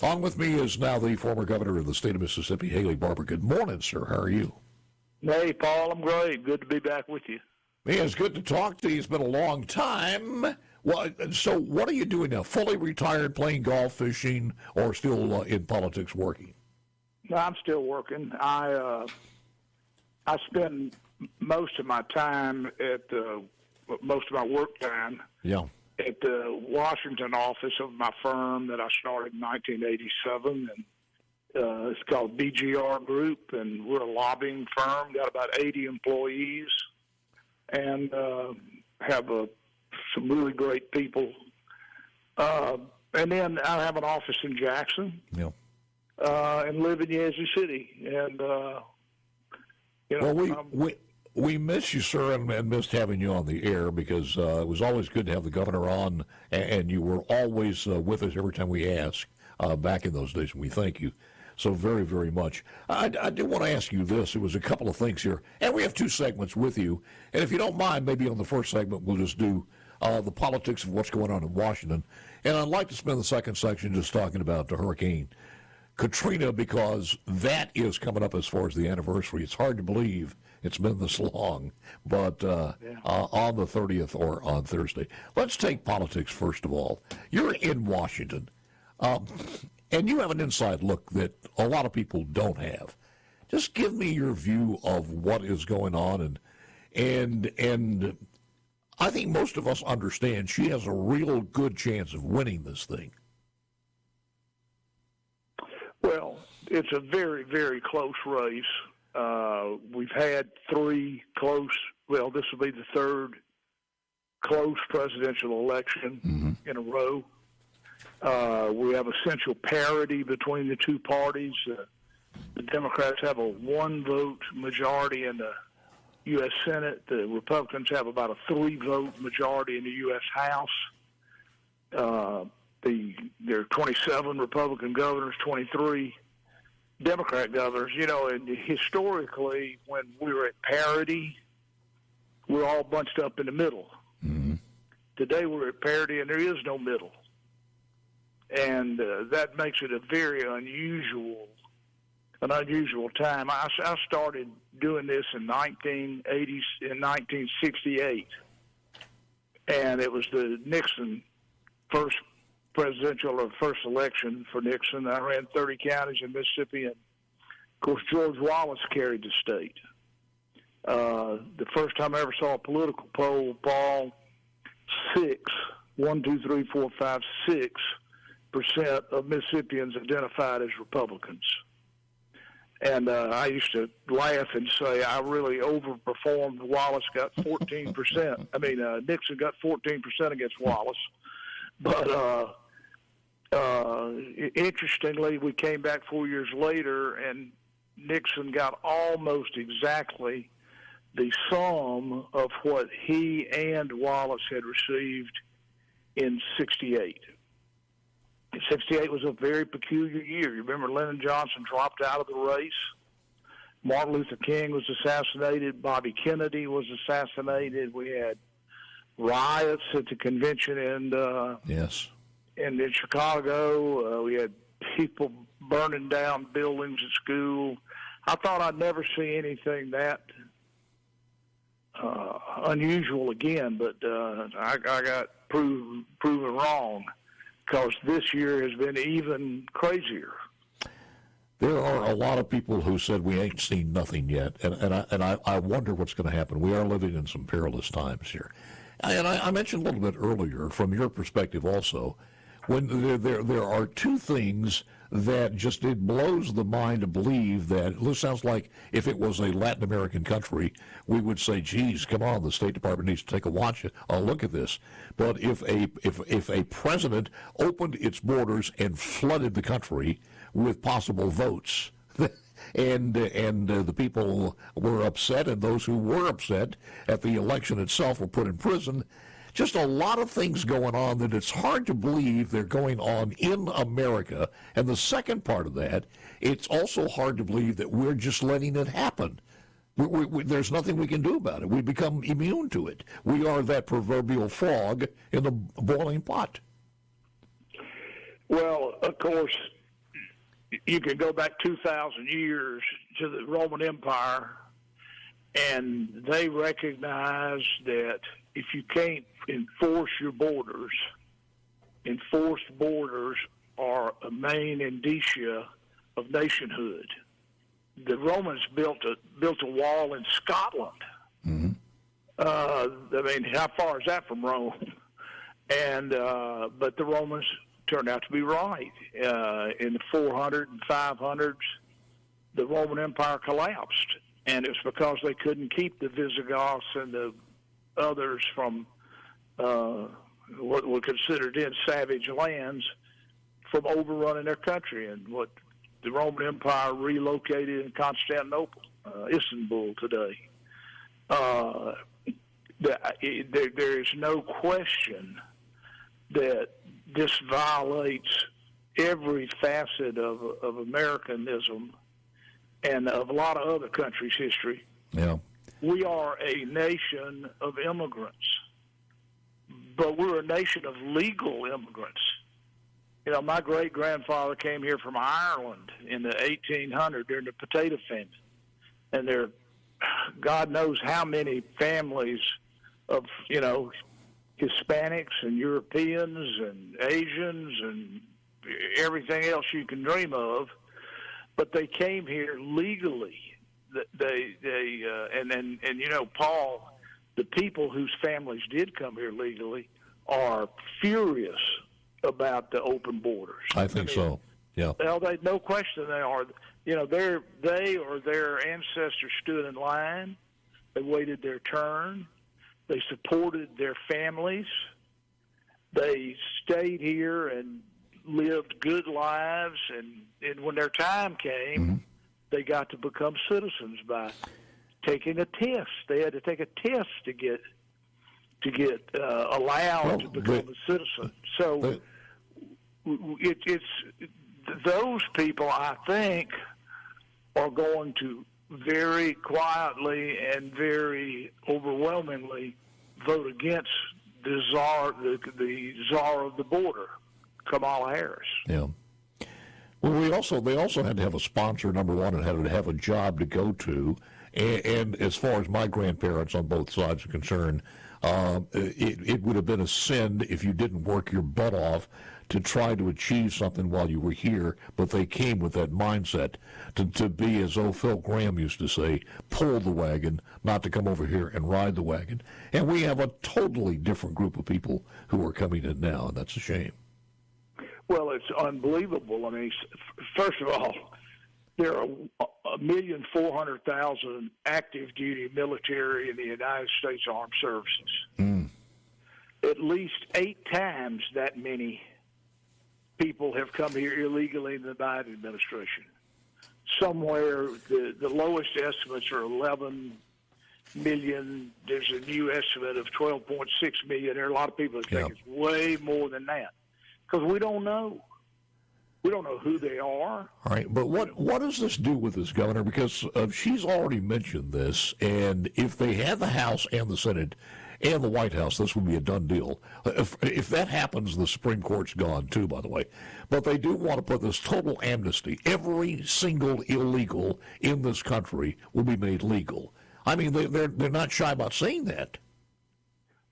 On with me is now the former governor of the state of Mississippi, Haley Barbour. Good morning, sir. How are you? Hey, Paul, I'm great. Good to be back with you. Yeah, it's good to talk to you. It's been a long time. Well, so what are you doing now? Fully retired, playing golf, fishing, or still in politics working? No, I'm still working. I spend most of my time most of my work time at the Washington office of my firm that I started in 1987, and it's called BGR Group, and we're a lobbying firm. Got about 80 employees, and have some really great people. And then I have an office in Jackson, and live in Yazoo City. And we miss you, sir, and missed having you on the air because it was always good to have the governor on, and you were always with us every time we asked back in those days, and we thank you so very, very much. I do want to ask you this. It was a couple of things here, and we have two segments with you, and if you don't mind, maybe on the first segment we'll just do the politics of what's going on in Washington, and I'd like to spend the second section just talking about the Hurricane Katrina, because that is coming up as far as the anniversary. It's hard to believe it's been this long, but on the 30th or on Thursday. Let's take politics first of all. You're in Washington, and you have an inside look that a lot of people don't have. Just give me your view of what is going on, and I think most of us understand she has a real good chance of winning this thing. Well, it's a very, very close race. We've had three close, well, this will be the third close presidential election in a row. We have essential parity between the two parties. The Democrats have a one-vote majority in the U.S. Senate. The Republicans have about a three-vote majority in the U.S. House. There are 27 Republican governors, 23 Democrat governors. You know, and historically, when we were at parity, we're all bunched up in the middle. Today we're at parity, and there is no middle. And that makes it a very unusual time. I started doing this in 1968, and it was the Nixon first presidential or first election for Nixon. I ran 30 counties in Mississippi, and of course George Wallace carried the state. The first time I ever saw a political poll, Paul, 6% of Mississippians identified as Republicans. And I used to laugh and say I really overperformed. Wallace got 14%. I mean, Nixon got 14% against Wallace. But interestingly, we came back 4 years later, and Nixon got almost exactly the sum of what he and Wallace had received in 68. 68 was a very peculiar year. You remember Lyndon Johnson dropped out of the race. Martin Luther King was assassinated. Bobby Kennedy was assassinated. We had riots at the convention in Chicago. We had people burning down buildings at school. I thought I'd never see anything that unusual again, but I got proven wrong, because this year has been even crazier. There are a lot of people who said we ain't seen nothing yet, and I wonder what's going to happen. We are living in some perilous times here. And I mentioned a little bit earlier, from your perspective also, when there are two things that just, it blows the mind to believe that, it sounds like if it was a Latin American country, we would say, geez, come on, the State Department needs to take a look at this. But if a president opened its borders and flooded the country with possible votes, and the people were upset, and those who were upset at the election itself were put in prison. Just a lot of things going on that it's hard to believe they're going on in America. And the second part of that, it's also hard to believe that we're just letting it happen. There's nothing we can do about it. We become immune to it. We are that proverbial frog in the boiling pot. Well, of course, you can go back 2,000 years to the Roman Empire, and they recognize that if you can't enforce your borders, enforced borders are a main indicia of nationhood. The Romans built a wall in Scotland. Mm-hmm. I mean, how far is that from Rome? And but the Romans turned out to be right. In the 400 and 500s, the Roman Empire collapsed, and it's because they couldn't keep the Visigoths and the others from what were considered in savage lands from overrunning their country. And what the Roman Empire relocated in Constantinople, Istanbul today. There is no question that this violates every facet of Americanism and of a lot of other countries' history. Yeah. We are a nation of immigrants, but we're a nation of legal immigrants. You know, my great-grandfather came here from Ireland in the 1800s during the potato famine, and there, God knows how many families of, you know, Hispanics and Europeans and Asians and everything else you can dream of, but they came here legally. And you know, Paul, the people whose families did come here legally are furious about the open borders. I think so. Yeah. Well, no question they are. You know, they or their ancestors stood in line. They waited their turn. They supported their families. They stayed here and lived good lives. And when their time came, mm-hmm. they got to become citizens by taking a test. They had to take a test to get allowed to become a citizen. So it's those people, I think, are going to very quietly and very overwhelmingly vote against the czar of the border, Kamala Harris. Yeah. Well, they also had to have a sponsor, number one, and had to have a job to go to. And as far as my grandparents on both sides are concerned, it would have been a sin if you didn't work your butt off to try to achieve something while you were here, but they came with that mindset to be, as old Phil Graham used to say, pull the wagon, not to come over here and ride the wagon. And we have a totally different group of people who are coming in now, and that's a shame. Well, it's unbelievable. I mean, first of all, there are 1,400,000 active duty military in the United States Armed Services. Mm. At least 8 times that many people have come here illegally in the Biden administration. Somewhere, the lowest estimates are 11 million. There's a new estimate of 12.6 million. There are a lot of people that think it's way more than that because we don't know. We don't know who they are. All right, but what does this do with this, Governor? Because she's already mentioned this, and if they had the House and the Senate and the White House, this would be a done deal. If that happens, the Supreme Court's gone too, by the way. But they do want to put this total amnesty. Every single illegal in this country will be made legal. I mean, they're not shy about saying that.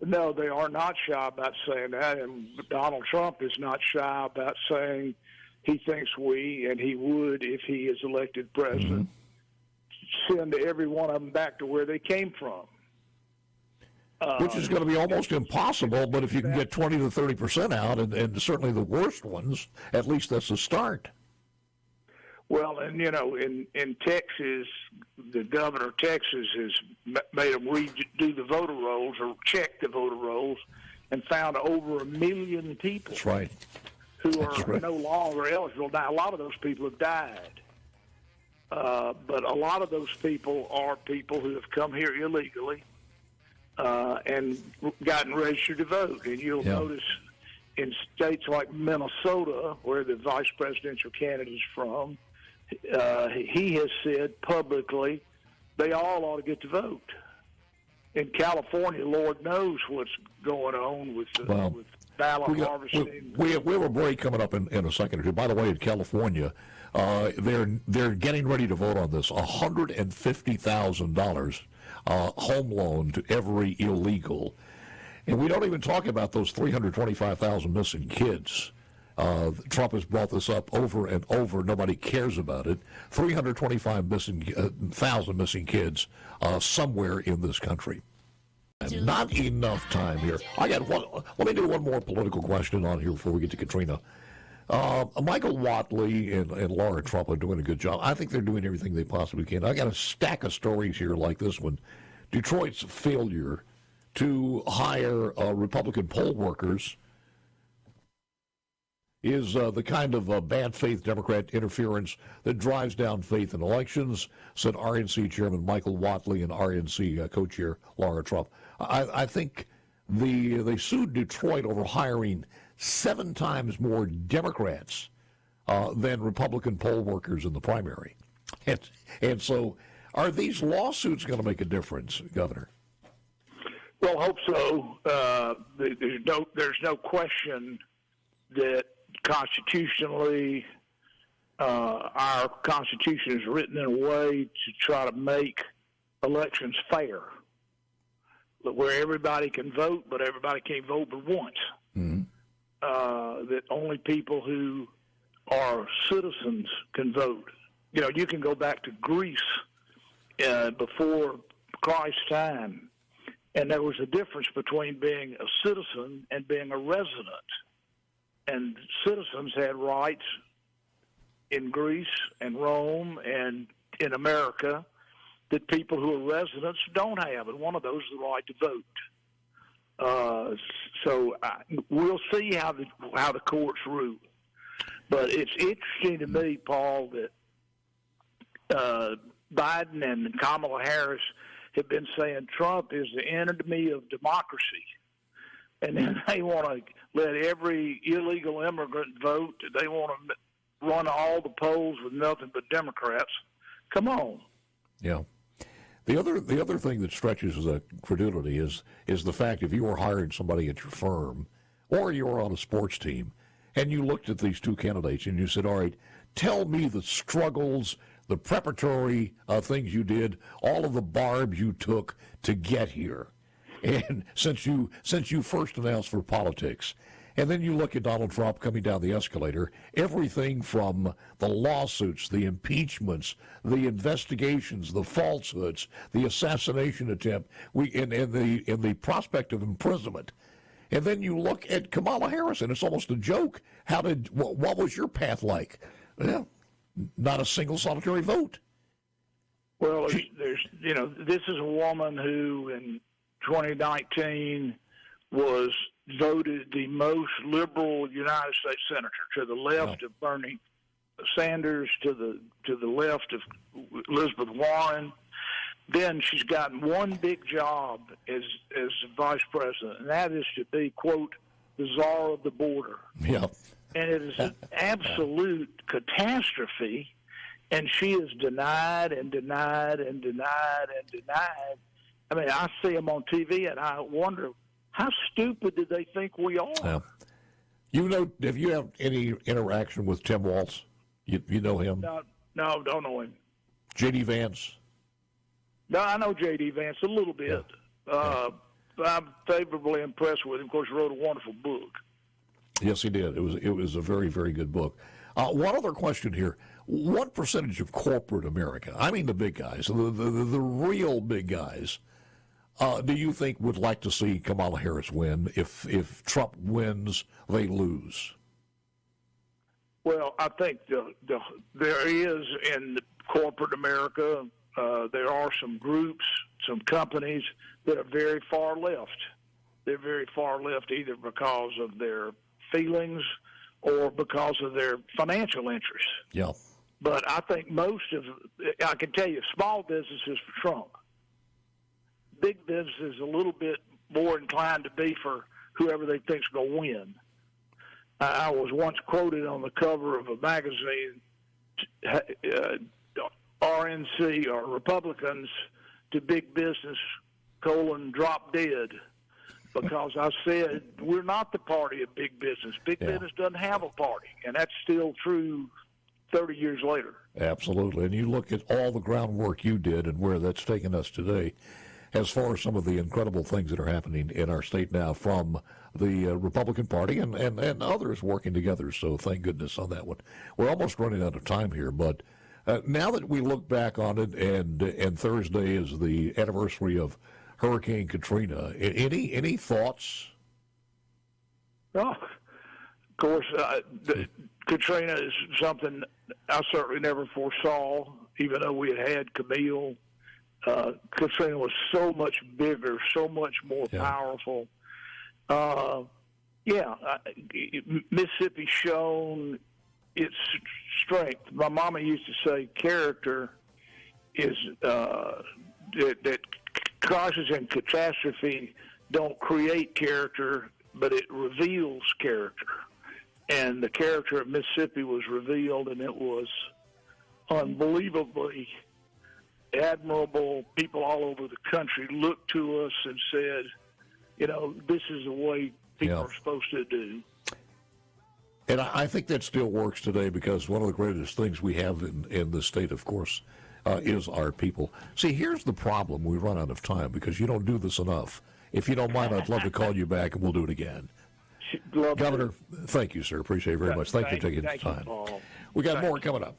No, they are not shy about saying that, and Donald Trump is not shy about saying he thinks and he would, if he is elected president, send every one of them back to where they came from. Which is going to be almost impossible, but if you can get 20 to 30% out, and certainly the worst ones, at least that's a start. Well, and, you know, in Texas, the governor of Texas has made them redo the voter rolls or check the voter rolls and found over 1 million people. That's right. Who are no longer eligible. Now, a lot of those people have died. But a lot of those people are people who have come here illegally and gotten registered to vote. And you'll notice in states like Minnesota, where the vice presidential candidate is from, he has said publicly they all ought to get to vote. In California, Lord knows what's going on with ballot harvesting. We have a break coming up in a second or two. By the way, in California, they're getting ready to vote on this $150,000 home loan to every illegal. And we don't even talk about those 325,000 missing kids. Trump has brought this up over and over. Nobody cares about it. 325,000 missing kids somewhere in this country. Not enough time here. Let me do one more political question on here before we get to Katrina. Michael Whatley and Laura Trump are doing a good job. I think they're doing everything they possibly can. I got a stack of stories here like this one. Detroit's failure to hire Republican poll workers is the kind of bad faith Democrat interference that drives down faith in elections, said RNC Chairman Michael Whatley and RNC co-chair Laura Trump. I think they sued Detroit over hiring 7 times more Democrats than Republican poll workers in the primary. And so are these lawsuits going to make a difference, Governor? Well, I hope so. There's no question that constitutionally, our Constitution is written in a way to try to make elections fair, where everybody can vote, but everybody can't vote but once. Mm-hmm. That only people who are citizens can vote. You know, you can go back to Greece before Christ's time, and there was a difference between being a citizen and being a resident. And citizens had rights in Greece and Rome and in America that people who are residents don't have, and one of those is the right to vote. So we'll see how the courts rule. But it's interesting to me, Paul, that Biden and Kamala Harris have been saying Trump is the enemy of democracy. And then they want to let every illegal immigrant vote. They want to run all the polls with nothing but Democrats. Come on. Yeah. The other thing that stretches the credulity is the fact if you were hiring somebody at your firm or you were on a sports team and you looked at these two candidates and you said, all right, tell me the struggles, the preparatory things you did, all of the barbs you took to get here. And since you first announced for politics, and then you look at Donald Trump coming down the escalator, everything from the lawsuits, the impeachments, the investigations, the falsehoods, the assassination attempt, and the prospect of imprisonment. And then you look at Kamala Harris, and it's almost a joke. What was your path like? Well, not a single solitary vote. Well, this is a woman who in 2019 was voted the most liberal United States senator, to the left of Bernie Sanders, to the left of Elizabeth Warren. Then she's gotten one big job as vice president, and that is to be, quote, the czar of the border. Yeah. And it is an absolute catastrophe, and she is denied and denied and denied and denied. I mean, I see them on TV, and I wonder, how stupid do they think we are? Yeah. Have you had any interaction with Tim Walz? You know him? No, don't know him. J.D. Vance? No, I know J.D. Vance a little bit. Yeah. I'm favorably impressed with him. Of course, he wrote a wonderful book. Yes, he did. It was a very, very good book. One other question here. What percentage of corporate America, I mean the big guys, the real big guys, do you think would like to see Kamala Harris win? If Trump wins, they lose. Well, I think there is in corporate America, there are some groups, some companies that are very far left. They're very far left either because of their feelings or because of their financial interests. Yeah. But I think I can tell you, small business is for Trump. Big business is a little bit more inclined to be for whoever they think is going to win. I was once quoted on the cover of a magazine, RNC, or Republicans to big business, drop dead. because I said we're not the party of big business. Big business doesn't have a party, and that's still true 30 years later. Absolutely. And you look at all the groundwork you did and where that's taken us today, as far as some of the incredible things that are happening in our state now from the Republican Party and others working together. So thank goodness on that one. We're almost running out of time here, but now that we look back on it, and Thursday is the anniversary of Hurricane Katrina, any thoughts? Well, of course, Katrina is something I certainly never foresaw, even though we had Camille. Katrina was so much bigger, so much more powerful. Mississippi's shown its strength. My mama used to say character is that crisis and catastrophe don't create character, but it reveals character. And the character of Mississippi was revealed, and it was unbelievably admirable. People all over the country looked to us and said, this is the way people are supposed to do. And I think that still works today, because one of the greatest things we have in the state, of course, is our people. See, here's the problem. We run out of time because you don't do this enough. If you don't mind, I'd love to call you back and we'll do it again. Governor, thank you, sir. Appreciate it very much. Thank you for taking the time. We got more coming up.